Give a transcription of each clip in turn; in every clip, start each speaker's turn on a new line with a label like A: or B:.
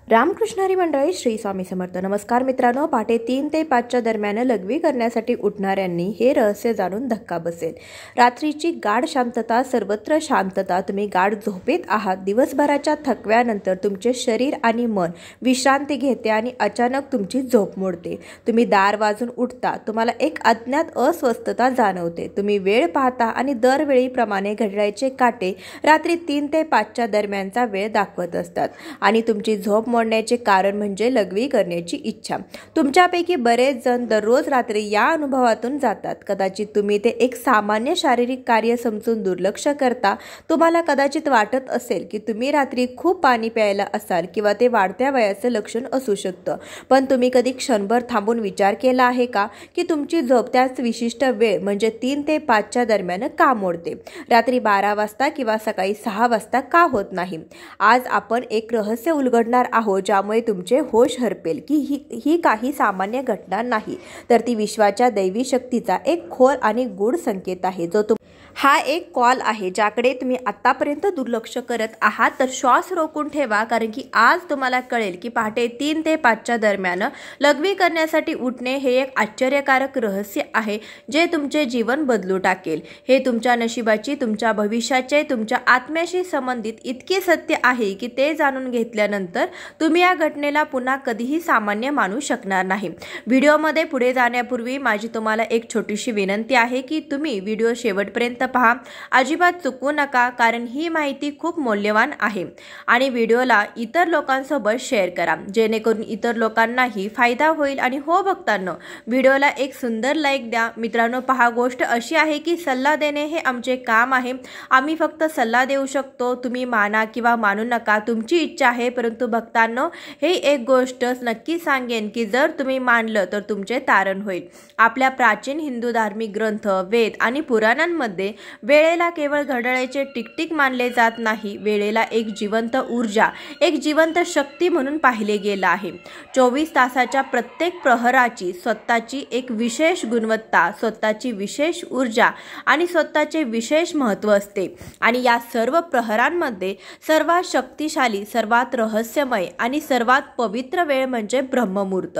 A: रामकृष्ण हरी मंडळी, श्री स्वामी समर्थ. नमस्कार मित्रांनो, पहाटे 3 ते 5च्या दरम्यान लघवी करण्यासाठी उठणाऱ्यांनी हे रहस्य जाणून धक्का बसेल. रात्रीची गाढ शांतता, सर्वत्र शांतता, तुम्ही गाढ झोपेत आहात. दिवसभराच्या थकव्यानंतर तुमचे शरीर आणि मन विश्रांती घेते आणि अचानक तुमची झोप मोडते. तुम्ही दार वाजून उठता, तुम्हाला एक अज्ञात अस्वस्थता जाणवते. तुम्ही वेळ पाहता आणि दरवेळीप्रमाणे घड्याळाचे काटे रात्री 3 ते 5च्या दरम्यानचा वेळ दाखवत असतात आणि तुमची झोप मोडण्याचे कारण म्हणजे लघवी करण्याची इच्छा. तुमच्यापैकी बरेच जण दररोज रात्री या अनुभवातून जातात. कदाचित तुम्ही ते एक सामान्य शारीरिक कार्य समजून दुर्लक्ष करता. तुम्हाला कदाचित वाटत असेल की तुम्ही रात्री खूप पाणी प्यायला असाल किंवा ते वाढत्या वयाचे लक्षण असू शकतं. पण तुम्ही कधी क्षणभर थांबून विचार केला आहे का की तुमची झोप त्याच विशिष्ट वेळ म्हणजे 3 ते 5च्या दरम्यान का मोडते? रात्री 12 वाजता किंवा सकाळी 6 वाजता का होत नाही? आज आपण एक रहस्य उलगडणार आहोत ज्यामुळे तुमचे होश हरपेल की ही काही सामान्य घटना नाही, तर ती विश्वाच्या दैवी शक्तीचा एक खोल आणि गूढ संकेत आहे. हा एक कॉल आहे ज्याकडे तुम्ही आतापर्यंत दुर्लक्ष करत आहात. तर श्वास रोखून ठेवा, कारण की आज तुम्हाला कळेल की पहाटे 3 ते 5च्या दरम्यान लघवी करण्यासाठी उठणे हे एक आश्चर्यकारक रहस्य आहे जे तुमचे जीवन बदलू टाकेल. हे तुमच्या नशिबाची, तुमच्या भविष्याचे, तुमच्या आत्म्याशी संबंधित इतके सत्य आहे की ते जाणून घेतल्यानंतर तुम्ही या घटनेला पुन्हा कधीही सामान्य मानू शकणार नाही. व्हिडिओमध्ये पुढे जाण्यापूर्वी माझी तुम्हाला एक छोटीशी विनंती आहे की तुम्ही व्हिडिओ शेवटपर्यंत पहा, अजिबात चुकवू नका, कारण ही माहिती खूप मौल्यवान आहे. आणि व्हिडिओला इतर लोकांसोबत शेअर करा जेणेकरून इतर लोकांनाही फायदा होईल. आणि हो भक्तांनो, व्हिडिओला एक सुंदर लाईक द्या. मित्रांनो, पहा, गोष्ट अशी आहे की सल्ला देणे हे आमचे काम आहे. आम्ही फक्त सल्ला देऊ शकतो. तुम्ही माना किंवा मानू नका, तुमची इच्छा आहे. परंतु भक्तांनो, हे एक गोष्ट नक्की सांगेन की जर तुम्ही मानलं तर तुमचे तारण होईल. आपल्या प्राचीन हिंदू धार्मिक ग्रंथ, वेद आणि पुराणांमध्ये वेळेला केवळ घड्याळाचे टिकटिक मानले जात नाही. वेळेला एक जिवंत ऊर्जा, एक जिवंत शक्ती म्हणून पाहिले गेलं आहे. 24 तासाच्या प्रत्येक प्रहराची स्वतःची एक विशेष गुणवत्ता, स्वतःची विशेष ऊर्जा आणि स्वतःचे विशेष महत्त्व असते. आणि या सर्व प्रहरांमध्ये सर्वात शक्तिशाली, सर्वात रहस्यमय आणि सर्वात पवित्र वेळ म्हणजे ब्रह्ममुहूर्त,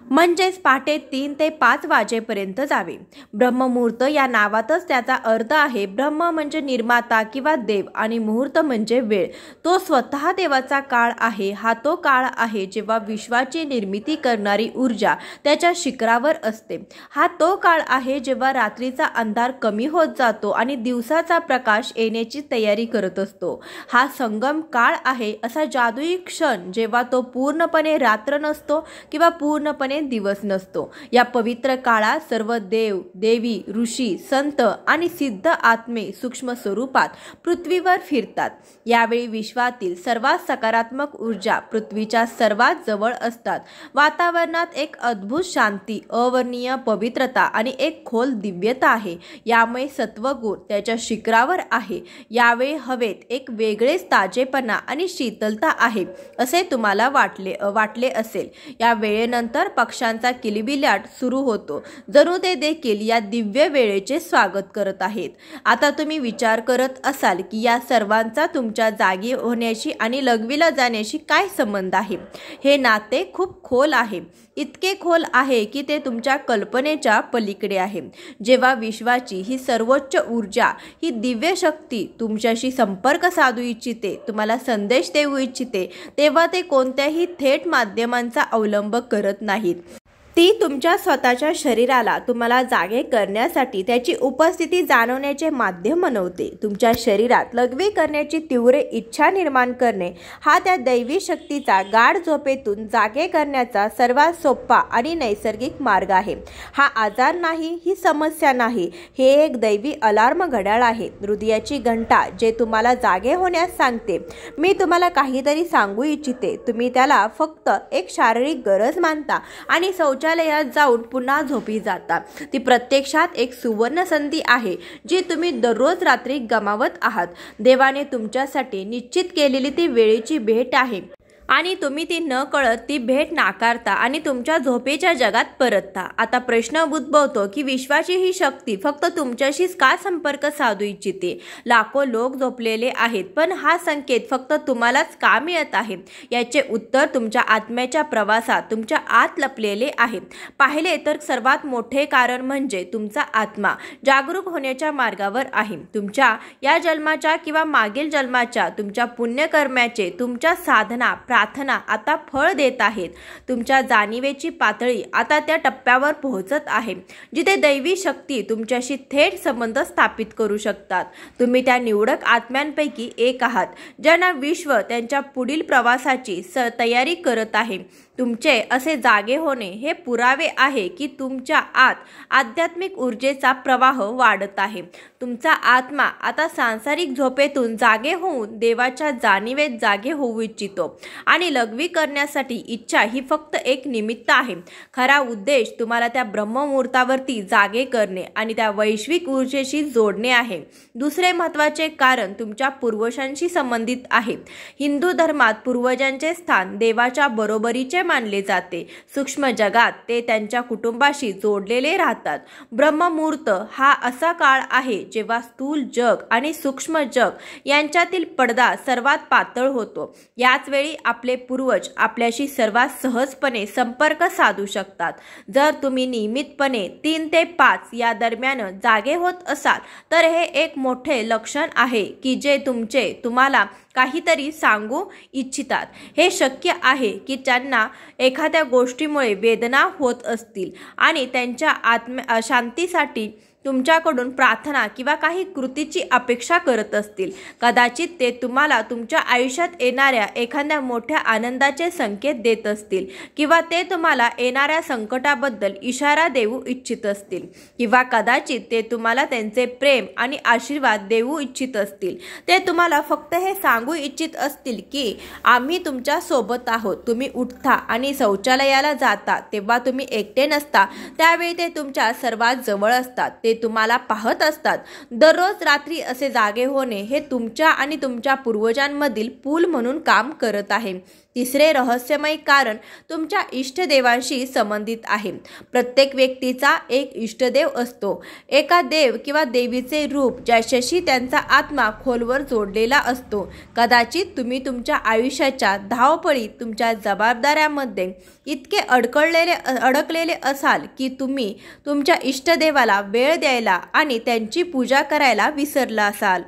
A: म्हणजेच पहाटे 3 ते 5 वाजेपर्यंत जावे. ब्रह्ममुहूर्त या नावातच त्याचा अर्थ आहे. ब्रह्म म्हणजे निर्माता किंवा देव आणि मुहूर्त म्हणजे वेळ. तो स्वतः देवाचा काळ आहे. हा तो काळ आहे जेव्हा विश्वाची निर्मिती करणारी ऊर्जा त्याच्या शिखरावर असते. हा तो काळ आहे जेव्हा रात्रीचा अंधार कमी होत जातो आणि दिवसाचा प्रकाश येण्याची तयारी करत असतो. हा संगम काळ आहे, असा जादुई क्षण जेव्हा तो पूर्णपणे रात्र नसतो किंवा पूर्णपणे दिवस नसतो. या पवित्र काळात सर्व देव, देवी, ऋषी, संत आणि सिद्ध आत्मे सूक्ष्म स्वरूपात पृथ्वीवर फिरतात. यावेळी विश्वातील सर्वात सकारात्मक ऊर्जा पृथ्वीच्या सर्वात जवळ असतात. वातावरणात एक अद्भुत शांती, अवर्णनीय पवित्रता आणि एक खोल दिव्यता आहे. यामुळे सत्वगुण त्याच्या शिखरावर आहे. यावेळी हवेत एक वेगळेच ताजेपणा आणि शीतलता आहे असे तुम्हाला वाटले असेल. या वेळेनंतर पक्ष्यांचा किलबिलाट सुरू होतो, जणू ते देखील या दिव्य वेळेचे स्वागत करत आहेत. आता तुम्ही विचार करत असाल की या सर्वांचा तुमच्या जागी होण्याशी आणि लघवीला जाण्याशी काय संबंध आहे? हे नाते खूप खोल आहे, इतके खोल आहे की ते तुमच्या कल्पनेच्या पलीकडे आहे. जेव्हा विश्वाची ही सर्वोच्च ऊर्जा, ही दिव्य शक्ती तुमच्याशी संपर्क साधू इच्छिते, तुम्हाला संदेश देऊ इच्छिते, तेव्हा ते कोणत्याही थेट माध्यमांचा अवलंब करत नाहीत. ती तुमच्या स्वतःच्या शरीराला तुम्हाला जागे करण्यासाठी त्याची उपस्थिती जाणवण्याचे माध्यम बनवते. तुमच्या शरीरात लघवी करण्याची तीव्र इच्छा निर्माण करणे हा त्या दैवी शक्तीचा गाढ झोपेतून जागे करण्याचा सर्वात सोपा आणि नैसर्गिक मार्ग आहे. हा आजार नाही, ही समस्या नाही, हे एक दैवी अलार्म घड्याळ आहे, हृदयाची घंटा जे तुम्हाला जागे होण्यास सांगते. मी तुम्हाला काहीतरी सांगू इच्छिते. तुम्ही त्याला फक्त एक शारीरिक गरज मानता आणि शौचालयात जाऊन पुन्हा झोपी जाता. ती प्रत्यक्षात एक सुवर्ण संधी आहे जी तुम्ही दररोज रात्री गमावत आहात. देवाने तुमच्यासाठी निश्चित केलेली ती वेळेची भेट आहे. आणि तुम्ही ती न कळत ती भेट नाकारता आणि तुमच्या झोपेच्या जगात परतता। आता प्रश्न उद्भवतो की विश्वाची ही शक्ती फक्त तुमच्याशीच का संपर्क साधू इच्छिते? लाखो लोक झोपलेले आहेत, पण हा संकेत फक्त तुम्हालाच का मिळत आहे? याचे उत्तर तुमच्या आत्म्याच्या प्रवासात तुमच्या आत लपलेले आहे। पाहिले तर सर्वात मोठे कारण म्हणजे तुमचा आत्मा जागरूक होण्याच्या मार्गावर आहे। तुमच्या या जन्माच्या किंवा मागील जन्माच्या तुमच्या पुण्यकर्माचे तुमच्या साधना प्रार्थना आता फळ देत आहेत। तुमच्या जाणीवेची पातळी आता त्या टप्प्यावर पोहोचत आहे जिथे दैवी शक्ती तुमच्याशी थेट संबंध स्थापित करू शकतात। तुम्ही त्या निवडक आत्म्यांपैकी एक आहात ज्यांना विश्व त्यांच्या पुढील प्रवासाची तयारी करत आहे। तुमचे असे जागे होणे हे पुरावे आहे की तुमच्या आत आध्यात्मिक ऊर्जेचा प्रवाह वाढत आहे। तुमचा आत्मा आता सांसारिक झोपेतून जागे होऊन देवाच्या जाणीवेत जागे होऊ इच्छितो आणि लघवी करण्यासाठी इच्छा ही फक्त एक निमित्त आहे। खरा उद्देश तुम्हाला त्या ब्रह्ममुहूर्तावरती जागे करणे आणि त्या वैश्विक ऊर्जेशी जोडणे आहे। दुसरे महत्त्वाचे कारण तुमच्या पूर्वजांशी संबंधित आहे। हिंदू धर्मात पूर्वजांचे स्थान देवाच्या बरोबरीचे मानले जाते। सूक्ष्म जगात ते त्यांच्या कुटुंबाशी जोडलेले राहतात। ब्रह्ममुहूर्त हा असा काळ आहे जेव्हा स्थूल जग आणि सूक्ष्म जग यांच्यातील पडदा सर्वात पातळ होतो। याच वेळी आपले पूर्वज आपल्याशी सर्वात सहजपणे संपर्क साधू शकतात। जर तुम्ही नियमितपणे 3 ते 5 या दरम्यान जागे होत असाल तर हे एक मोठे लक्षण आहे की जे तुम्हाला काहीतरी सांगू इच्छितात। हे शक्य आहे की त्यांना एखाद्या गोष्टीमुळे वेदना होत असतील आणि त्यांच्या शांतीसाठी तुमच्याकडून प्रार्थना किंवा काही कृतीची अपेक्षा करत असतील। कदाचित ते तुम्हाला तुमच्या आयुष्यात येणाऱ्या एखाद्या मोठ्या आनंदाचे संकेत देत असतील किंवा ते तुम्हाला येणाऱ्या संकटाबद्दल इशारा देऊ इच्छित असतील किंवा कदाचित ते तुम्हाला त्यांचे प्रेम आणि आशीर्वाद देऊ इच्छित असतील। ते तुम्हाला फक्त हे सांगू इच्छित असतील की आम्ही तुमच्या सोबत आहोत। तुम्ही उठता आणि शौचालयाला जाता तेव्हा तुम्ही एकटे नसता, त्यावेळी ते तुमच्या सर्वात जवळ असतात। ते तुम्हाला पाहत असतात। दररोज रात्री असे जागे होणे हे तुमच्या आणि तुमच्या पूर्वजांमधील पूल म्हणून काम करत आहे। तिसरे रहस्यमय कारण तुमच्या इष्टदेवांशी संबंधित आहे। प्रत्येक व्यक्तीचा एक इष्टदेव असतो, एका देव किंवा देवीचे रूप ज्याच्याशी त्यांचा आत्मा खोलवर जोडलेला असतो। कदाचित तुम्ही तुमच्या आयुष्याच्या धावपळीत तुमच्या जबाबदाऱ्यामध्ये इतके अडकलेले असाल की तुम्ही तुमच्या इष्टदेवाला वेळ द्यायला आणि त्यांची पूजा करायला विसरला असाल।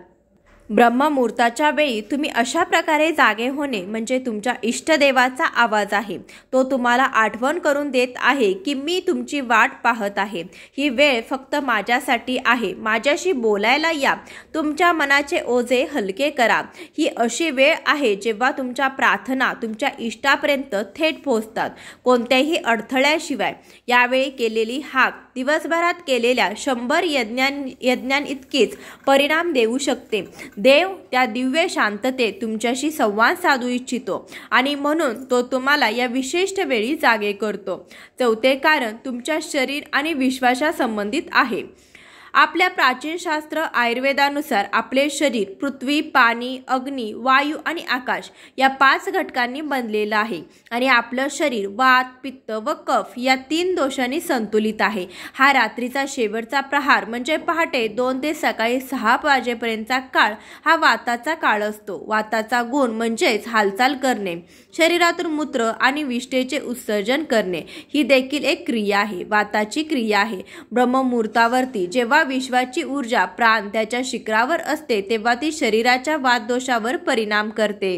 A: ब्रह्ममुहूर्ताच्या वेळी तुम्ही अशा प्रकारे जागे होणे म्हणजे तुमच्या इष्टदेवाचा आवाज आहे। तो तुम्हाला आठवण करून देत आहे की मी तुमची वाट पाहत आहे। ही वेळ फक्त माझ्यासाठी आहे, माझ्याशी बोलायला या, तुमच्या मनाचे ओझे हलके करा। ही अशी वेळ आहे जेव्हा तुमच्या प्रार्थना तुमच्या इष्टापर्यंत थेट पोहोचतात, कोणत्याही अडथळ्याशिवाय। यावेळी केलेली हाक दिवसभरात केलेल्या 100 यज्ञांइतकीच परिणाम देऊ शकते। देव त्या दिव्य शांततेत तुमच्याशी संवाद साधू इच्छितो आणि म्हणून तो तुम्हाला या विशिष्ट वेळी जागे करतो। चौथे कारण तुमच्या शरीर आणि विश्वाच्या संबंधित आहे। आपल्या प्राचीन शास्त्र आयुर्वेदानुसार आपले शरीर पृथ्वी, पाणी, अग्नी, वायू आणि आकाश या 5 घटकांनी बनलेलं आहे आणि आपलं शरीर वात, पित्त व कफ या 3 दोषांनी संतुलित आहे। हा रात्रीचा शेवटचा प्रहार म्हणजे पहाटे 2 ते सकाळी 6 वाजेपर्यंतचा काळ हा वाताचा काळ असतो। वाताचा गुण म्हणजेच हालचाल करणे, शरीरातून मूत्र आणि विष्ठेचे उत्सर्जन करणे ही देखील एक क्रिया आहे, वाताची क्रिया आहे। ब्रह्ममुहूर्तावरती जेव्हा विश्वाची ऊर्जा प्राण त्याच्या शिखरावर असते तेव्हा ती शरीराच्या वातदोषावर परिणाम करते।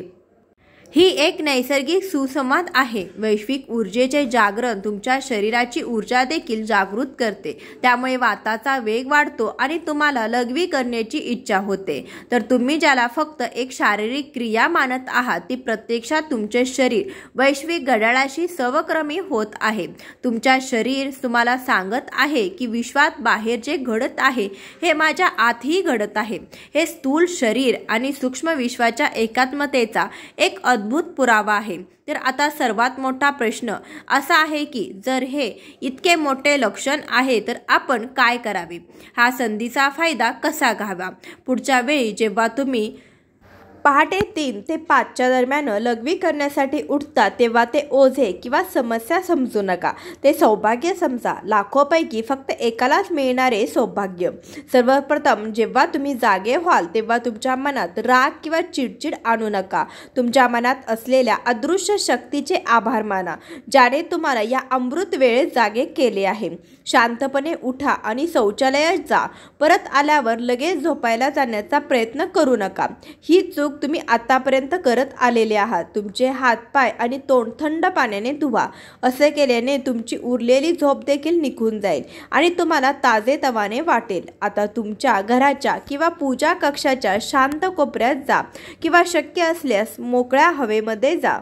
A: ही एक नैसर्गिक सुसंवाद आहे। वैश्विक ऊर्जेचे जागरण तुमच्या शरीराची ऊर्जा देखील जागृत करते, त्यामुळे वाताचा वेग वाढतो आणि तुम्हाला लघवी करण्याची इच्छा होते। तर तुम्ही ज्याला फक्त एक शारीरिक क्रिया मानत आहात ती प्रत्यक्षात तुमचे शरीर वैश्विक घड्याळाशी समक्रमी होत आहे। तुमच्या शरीर तुम्हाला सांगत आहे की विश्वात बाहेर जे घडत आहे हे माझ्या आतही घडत आहे। हे स्थूल शरीर आणि सूक्ष्म विश्वाच्या एकात्मतेचा एक अद्भुत पुरावा आहे। तर आता सर्वात मोठा प्रश्न असा आहे की जर हे इतके मोठे लक्षण आहे तर आपण काय करावे? हा संधीचा फायदा कसा घ्यावा? पुढच्या वेळी जेव्हा तुम्ही पहाटे 3 ते 5च्या दरम्यान लघवी करण्यासाठी उठता तेव्हा ते ओझे किंवा समस्या समजू नका, ते सौभाग्य समजा. लाखोपैकी फक्त एकालाच मिळणारे सौभाग्य. सर्वप्रथम जेव्हा तुम्ही जागे व्हाल तेव्हा तुमच्या मनात राग किंवा चिडचिड आणू नका. तुमच्या मनात असलेल्या अदृश्य शक्तीचे आभार माना, ज्याने तुम्हाला या अमृत वेळेत जागे केले आहे. शांतपणे उठा आणि शौचालयात जा. परत आल्यावर लगेच झोपायला जाण्याचा प्रयत्न करू नका. ही चूक तुम्ही आतापर्यंत करत आलेले आहात. तुमचे हात पाय आणि तोंड थंड पाण्याने धुवा. असे केल्याने तुमची उरलेली झोप देखील निघून जाईल आणि तुम्हाला ताजेतवाने वाटेल. आता तुमच्या घराच्या किंवा पूजा कक्षाच्या शांत कोपऱ्यात जा किंवा शक्य असल्यास मोकळ्या हवेमध्ये जा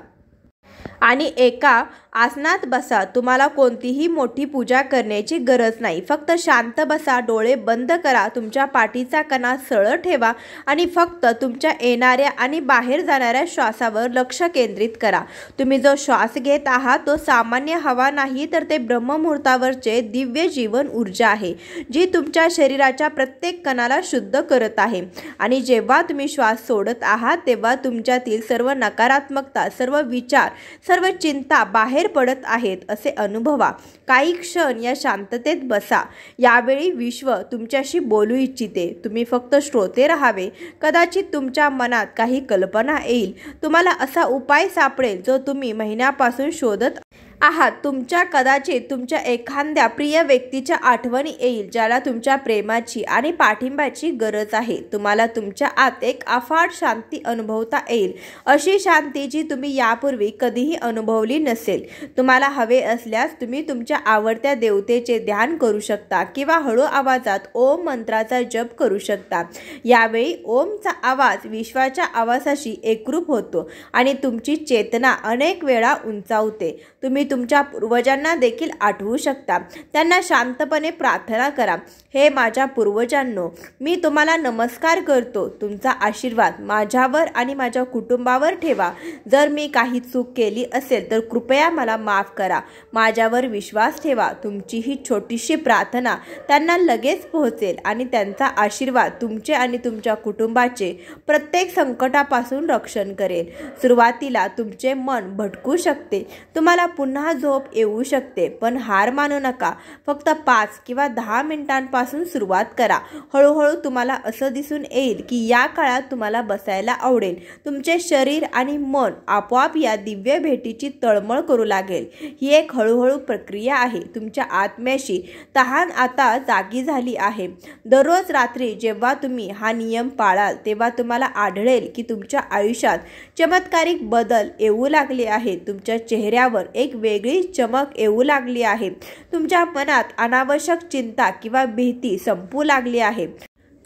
A: आणि एका आसनात बसा. तुम्हाला कोणतीही मोठी पूजा करण्याची गरज नाही. फक्त शांत बसा, डोळे बंद करा, तुमच्या पाठीचा कणा सरळ ठेवा आणि फक्त तुमच्या येणाऱ्या आणि बाहेर जाणाऱ्या श्वासावर लक्ष केंद्रित करा. तुम्ही जो श्वास घेत आहात तो सामान्य हवा नाही, तर ते ब्रह्ममुहूर्तावरचे दिव्य जीवन ऊर्जा आहे, जी तुमच्या शरीराच्या प्रत्येक कणाला शुद्ध करत आहे. आणि जेव्हा तुम्ही श्वास सोडत आहात तेव्हा तुमच्यातील सर्व नकारात्मकता, सर्व विचार, सर्व चिंता बाहेर पडत आहेत असे अनुभवा. काही क्षण या शांततेत बसा. यावेळी विश्व तुमच्याशी बोलू इच्छिते. तुम्ही फक्त श्रोते राहावे. कदाचित तुमच्या मनात काही कल्पना येईल. तुम्हाला असा उपाय सापडेल जो तुम्ही महिन्यापासून शोधत आहात. कदाचित तुमच्या एखाद्या प्रिय व्यक्तीच्या आठवणी येईल, ज्याला तुमच्या प्रेमाची आणि पाठिंब्याची गरज आहे. तुम्हाला तुमच्या आत एक अफाट शांती अनुभवता येईल, अशी शांती जी तुम्ही यापूर्वी कधीही अनुभवली नसेल. तुम्हाला हवे असल्यास तुम्ही तुमच्या आवडत्या देवतेचे ध्यान करू शकता किंवा हळू आवाजात ओम मंत्राचा जप करू शकता. यावेळी ओमचा आवाज विश्वाच्या आवाजाशी एकरूप होतो आणि तुमची चेतना अनेक वेळा उंचावते. तुम्ही तुमच्या पूर्वजांना देखील आठवू शकता. त्यांना शांतपणे प्रार्थना करा. हे माझ्या पूर्वजांनो, मी तुम्हाला नमस्कार करतो. तुमचा आशीर्वाद माझ्यावर आणि माझ्या कुटुंबावर ठेवा. जर मी काही चूक केली असेल तर कृपया मला माफ करा. माझ्यावर विश्वास ठेवा. तुमची ही छोटीशी प्रार्थना त्यांना लगेच पोहोचेल आणि त्यांचा आशीर्वाद तुमचे आणि तुमच्या कुटुंबाचे प्रत्येक संकटापासून रक्षण करेल. सुरुवातीला तुमचे मन भटकू शकते, तुम्हाला पुन्हा झोप येऊ शकते, पण हार मानू नका. फक्त 5 किंवा 10 मिनिटांपासून सुरुवात करा. हळूहळू तुम्हाला असं दिसून येईल की या काळात तुम्हाला बसायला आवडेल. तुमचे शरीर आणि मन आपोआप या दिव्य भेटीची तळमळ करू लागेल. ही एक हळूहळू प्रक्रिया आहे. तुमच्या आत्म्याशी तहान आता जागी झाली आहे. दररोज रात्री जेव्हा तुम्ही हा नियम पाळाल तेव्हा तुम्हाला आढळेल की तुमच्या आयुष्यात चमत्कारिक बदल येऊ लागले आहेत. तुमच्या चेहऱ्यावर एक वेगळी चमक येऊ लागली आहे. तुमच्या मनात अनावश्यक चिंता किंवा भीती संपू लागली आहे.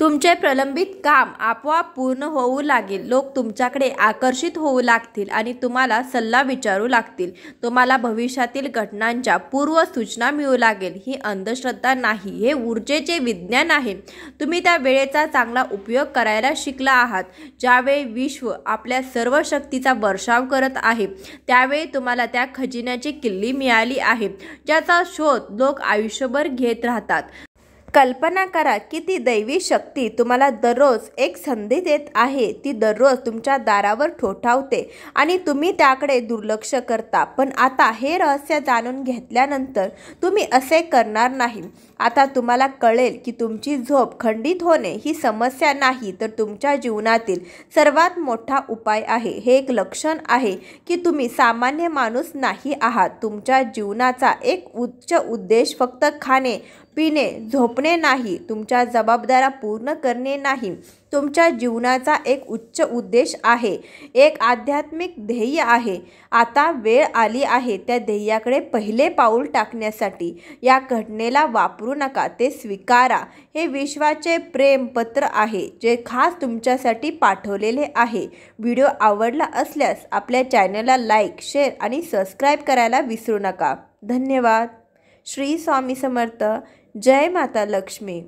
A: तुमचे प्रलंबित काम आपोआप पूर्ण होऊ लागेल. लोक तुमच्याकडे आकर्षित होऊ लागतील आणि तुम्हाला सल्ला विचारू लागतील. तुम्हाला भविष्यातील घटनांच्या पूर्व सूचना मिळू लागेल. ही अंधश्रद्धा नाही, हे ऊर्जेचे विज्ञान आहे. तुम्ही त्या वेळेचा चांगला उपयोग करायला शिकला आहात. ज्यावेळी विश्व आपल्या सर्व शक्तीचा वर्षाव करत आहे त्यावेळी तुम्हाला त्या खजिन्याची किल्ली मिळाली आहे, ज्याचा शोध लोक आयुष्यभर घेत राहतात. कल्पना करा की ती दैवी शक्ती तुम्हाला दररोज एक संधी देत आहे. ती दररोज तुमच्या दारावर ठोठावते आणि तुम्ही त्याकडे दुर्लक्ष करता. पण आता हे रहस्य जाणून घेतल्यानंतर तुम्ही असे करणार नाही. आता तुम्हाला कळेल की तुमची झोप खंडित होणे ही समस्या नाही, तर तुमच्या जीवनातील सर्वात मोठा उपाय आहे. हे एक लक्षण आहे की तुम्ही सामान्य माणूस नाही आहात. तुमच्या जीवनाचा एक उच्च उद्देश फक्त खाणे, पिणे, झोपणे नाही. तुमच्या जबाबदाऱ्या पूर्ण करणे नाही. तुमच्या जीवनाचा एक उच्च उद्देश आहे, एक आध्यात्मिक ध्येय आहे. आता वेळ आली आहे त्या ध्येयाकडे पहिले पाऊल टाकण्यासाठी. या घटनेला वापरू नका, ते स्वीकारा. हे विश्वाचे प्रेम पत्र आहे जे खास तुमच्यासाठी पाठवलेले आहे. व्हिडिओ आवडला असल्यास आपल्या चॅनलला लाईक, शेअर आणि सबस्क्राईब करायला विसरू नका. धन्यवाद. श्री स्वामी समर्थ. जय माता लक्ष्मी.